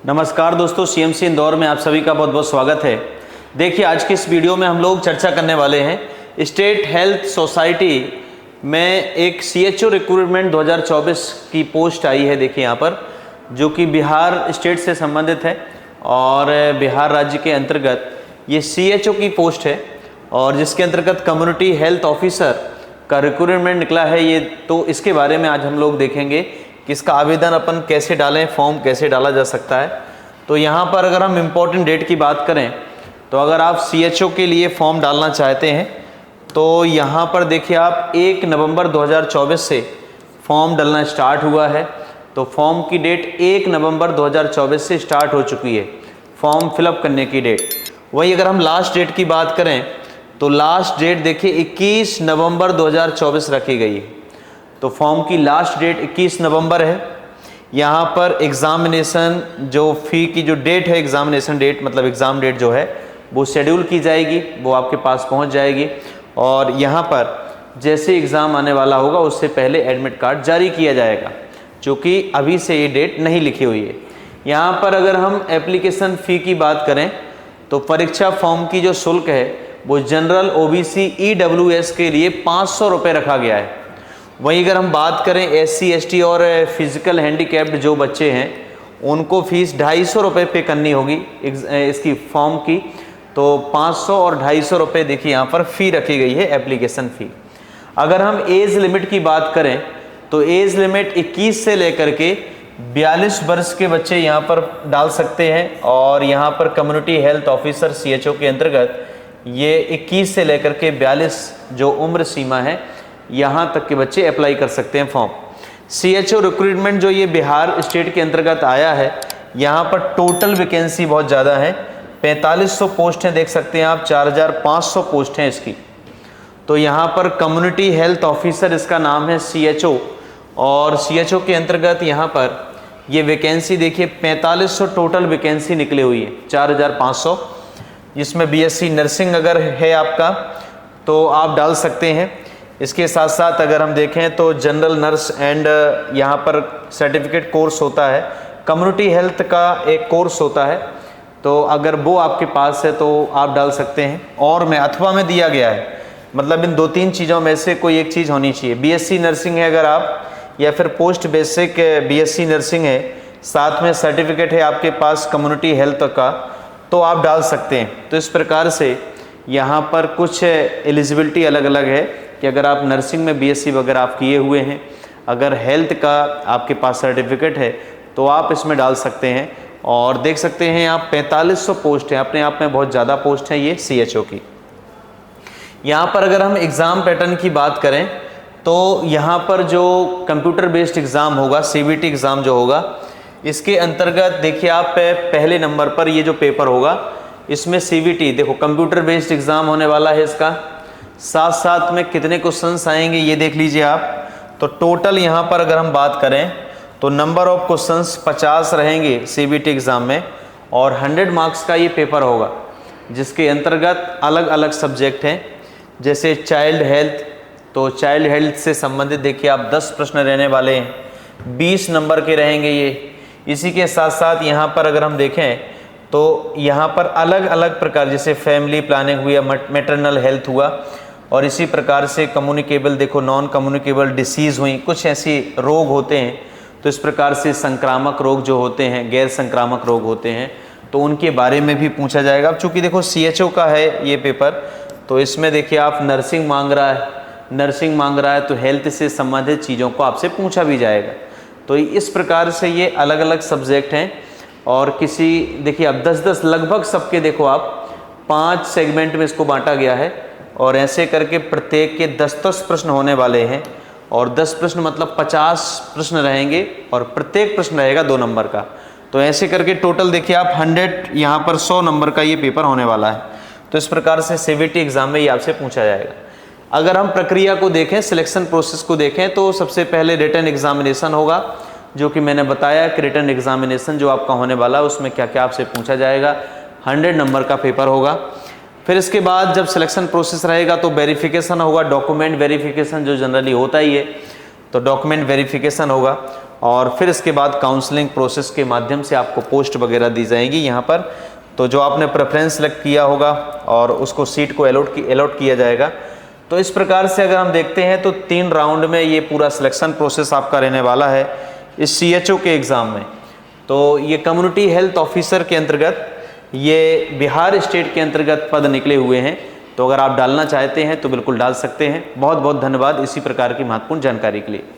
नमस्कार दोस्तों, सीएमसी इंदौर में आप सभी का बहुत बहुत स्वागत है। देखिए, आज की इस वीडियो में हम लोग चर्चा करने वाले हैं स्टेट हेल्थ सोसाइटी में एक सीएचओ रिक्रूटमेंट 2024 की पोस्ट आई है। देखिए यहाँ पर, जो कि बिहार स्टेट से संबंधित है और बिहार राज्य के अंतर्गत ये सीएचओ की पोस्ट है और जिसके अंतर्गत कम्युनिटी हेल्थ ऑफिसर का रिक्रूटमेंट निकला है ये। तो इसके बारे में आज हम लोग देखेंगे कि इसका आवेदन अपन कैसे डालें, फॉर्म कैसे डाला जा सकता है। तो यहाँ पर अगर हम इम्पोर्टेंट डेट की बात करें तो अगर आप सीएचओ के लिए फॉर्म डालना चाहते हैं तो यहाँ पर देखिए आप 1 नवंबर 2024 से फॉर्म डालना स्टार्ट हुआ है। तो फॉर्म की डेट 1 नवंबर 2024 से स्टार्ट हो चुकी है, फॉर्म फिलअप करने की डेट। वहीं अगर हम लास्ट डेट की बात करें तो लास्ट डेट देखिए 21 नवंबर 2024 रखी गई है। तो फॉर्म की लास्ट डेट 21 नवंबर है। यहाँ पर एग्ज़ामिनेशन जो फ़ी की जो डेट है, एग्ज़ामिनेशन डेट मतलब एग्ज़ाम डेट जो है वो शेड्यूल की जाएगी, वो आपके पास पहुँच जाएगी। और यहाँ पर जैसे एग्ज़ाम आने वाला होगा उससे पहले एडमिट कार्ड जारी किया जाएगा, क्योंकि अभी से ये डेट नहीं लिखी हुई है। यहाँ पर अगर हम एप्लीकेशन फ़ी की बात करें तो परीक्षा फॉर्म की जो शुल्क है वो जनरल ओबीसी ईडब्ल्यूएस के लिए 500 रुपये रखा गया है। वहीं अगर हम बात करें एससी एसटी और फिजिकल हैंडीकैप्ड जो बच्चे हैं उनको फीस 250 रुपये पे करनी होगी इसकी फॉर्म की। तो 500 और 250 रुपये देखिए यहाँ पर फ़ी रखी गई है, एप्लीकेशन फ़ी। अगर हम एज लिमिट की बात करें तो एज लिमिट 21 से लेकर के 42 वर्ष के बच्चे यहाँ पर डाल सकते हैं। और यहाँ पर कम्युनिटी हेल्थ ऑफिसर सीएचओ के अंतर्गत ये 21 से लेकर के 42 जो उम्र सीमा है यहाँ तक के बच्चे अप्लाई कर सकते हैं फॉर्म। सीएचओ रिक्रूटमेंट जो ये बिहार स्टेट के अंतर्गत आया है, यहाँ पर टोटल वैकेंसी बहुत ज़्यादा है, 4500 पोस्ट हैं, देख सकते हैं आप 4500 पोस्ट हैं इसकी। तो यहाँ पर कम्युनिटी हेल्थ ऑफिसर इसका नाम है सीएचओ। और सीएचओ के अंतर्गत यहाँ पर ये वैकेंसी देखिए 4500 टोटल वैकेंसी निकली हुई है, 4500, जिसमें बीएससी नर्सिंग अगर है आपका तो आप डाल सकते हैं। इसके साथ साथ अगर हम देखें तो जनरल नर्स एंड यहाँ पर सर्टिफिकेट कोर्स होता है, कम्युनिटी हेल्थ का एक कोर्स होता है, तो अगर वो आपके पास है तो आप डाल सकते हैं। और में अथवा में दिया गया है, मतलब इन 2-3 चीज़ों में से कोई एक चीज़ होनी चाहिए। बीएससी नर्सिंग है अगर आप, या फिर पोस्ट बेसिक बीएससी नर्सिंग है, साथ में सर्टिफिकेट है आपके पास कम्युनिटी हेल्थ का, तो आप डाल सकते हैं। तो इस प्रकार से यहाँ पर कुछ एलिजिबिलिटी अलग अलग है कि अगर आप नर्सिंग में बीएससी वगैरह आप किए हुए हैं, अगर हेल्थ का आपके पास सर्टिफिकेट है तो आप इसमें डाल सकते हैं। और देख सकते हैं आप 4500 पोस्ट हैं, अपने आप में बहुत ज़्यादा पोस्ट है ये सीएचओ की। यहाँ पर अगर हम एग्ज़ाम पैटर्न की बात करें तो यहाँ पर जो कंप्यूटर बेस्ड एग्ज़ाम होगा, सीबीटी एग्ज़ाम जो होगा, इसके अंतर्गत देखिए आप पहले नंबर पर ये जो पेपर होगा इसमें सीबीटी देखो कंप्यूटर बेस्ड एग्ज़ाम होने वाला है इसका। साथ साथ में कितने क्वेश्चंस आएंगे ये देख लीजिए आप। तो टोटल यहाँ पर अगर हम बात करें तो नंबर ऑफ क्वेश्चंस 50 रहेंगे सीबीटी एग्ज़ाम में, और 100 मार्क्स का ये पेपर होगा, जिसके अंतर्गत अलग अलग सब्जेक्ट हैं। जैसे चाइल्ड हेल्थ, तो चाइल्ड हेल्थ से संबंधित देखिए आप 10 प्रश्न रहने वाले हैं, 20 नंबर के रहेंगे ये। इसी के साथ साथ यहाँ पर अगर हम देखें तो यहाँ पर अलग अलग प्रकार, जैसे फैमिली प्लानिंग हुआ, मैटरनल हेल्थ हुआ, और इसी प्रकार से कम्युनिकेबल देखो नॉन कम्युनिकेबल डिसीज़ हुई, कुछ ऐसे रोग होते हैं। तो इस प्रकार से संक्रामक रोग जो होते हैं, गैर संक्रामक रोग होते हैं, तो उनके बारे में भी पूछा जाएगा। अब चूँकि देखो सीएचओ का है ये पेपर, तो इसमें देखिए आप नर्सिंग मांग रहा है तो हेल्थ से संबंधित चीज़ों को आपसे पूछा भी जाएगा। तो इस प्रकार से ये अलग अलग सब्जेक्ट हैं। और किसी देखिए अब 10-10 लगभग सबके देखो आप 5 सेगमेंट में इसको बांटा गया है, और ऐसे करके प्रत्येक के 10-10 प्रश्न होने वाले हैं। और 10 प्रश्न मतलब 50 प्रश्न रहेंगे, और प्रत्येक प्रश्न रहेगा 2 नंबर का। तो ऐसे करके टोटल देखिए आप 100 यहाँ पर 100 नंबर का ये पेपर होने वाला है। तो इस प्रकार से सीबीटी एग्ज़ाम में ये आपसे पूछा जाएगा। अगर हम प्रक्रिया को देखें, सिलेक्शन प्रोसेस को देखें, तो सबसे पहले रिटन एग्जामिनेशन होगा, जो कि मैंने बताया कि रिटन एग्जामिनेशन जो आपका होने वाला है उसमें क्या क्या आपसे पूछा जाएगा। 100 नंबर का पेपर होगा। फिर इसके बाद जब सिलेक्शन प्रोसेस रहेगा तो वेरिफिकेशन होगा, डॉक्यूमेंट वेरिफिकेशन जो जनरली होता ही है, तो डॉक्यूमेंट वेरिफिकेशन होगा। और फिर इसके बाद काउंसलिंग प्रोसेस के माध्यम से आपको पोस्ट वगैरह दी जाएगी यहाँ पर। तो जो आपने प्रेफरेंस सेलेक्ट किया होगा और उसको सीट को अलॉट किया जाएगा। तो इस प्रकार से अगर हम देखते हैं तो 3 राउंड में ये पूरा सिलेक्शन प्रोसेस आपका रहने वाला है इस CHO के एग्ज़ाम में। तो ये कम्युनिटी हेल्थ ऑफिसर के अंतर्गत ये बिहार स्टेट के अंतर्गत पद निकले हुए हैं। तो अगर आप डालना चाहते हैं तो बिल्कुल डाल सकते हैं। बहुत बहुत धन्यवाद इसी प्रकार की महत्वपूर्ण जानकारी के लिए।